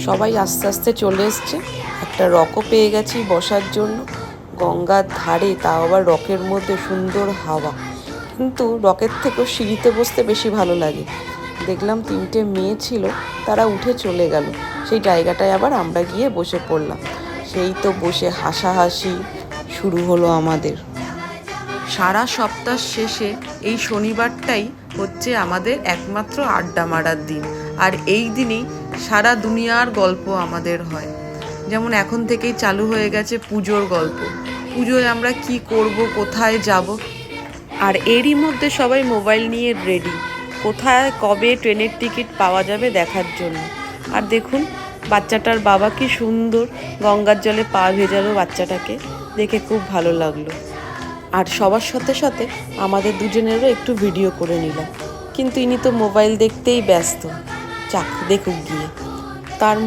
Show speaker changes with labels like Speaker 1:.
Speaker 1: সবাই আস্তে আস্তে চলে এসছে। একটা রকও পেয়ে গেছি বসার জন্য, গঙ্গার ধারে, তাও আবার রকের মধ্যে সুন্দর হাওয়া। কিন্তু রকের থেকেও সিঁড়িতে বসতে বেশি ভালো লাগে। দেখলাম 3টে মেয়ে ছিল, তারা উঠে চলে গেল। সেই জায়গাটায় আবার আমরা গিয়ে বসে পড়লাম। সেই তো বসে হাসাহাসি শুরু হলো আমাদের। সারা সপ্তাহ শেষে এই শনিবারটাই হচ্ছে আমাদের একমাত্র আড্ডা মারার দিন। আর এই দিনেই সারা দুনিয়ার গল্প আমাদের হয়। যেমন এখন থেকেই চালু হয়ে গেছে পুজোর গল্প। পুজোয় আমরা কি করব, কোথায় যাব, আর এরই মধ্যে সবাই মোবাইল নিয়ে রেডি, কোথায় কবে ট্রেনের টিকিট পাওয়া যাবে দেখার জন্য। আর দেখুন বাচ্চাটার বাবা কি সুন্দর গঙ্গার জলে পা ভেজালো বাচ্চাটাকে, দেখে খুব ভালো লাগলো। আর সবার সাথে সাথে আমাদের দুজনেরও একটু ভিডিও করে নিলাম, কিন্তু ইনি তো মোবাইল দেখতেই ব্যস্ত। যাক, দেখুক গিয়ে। তার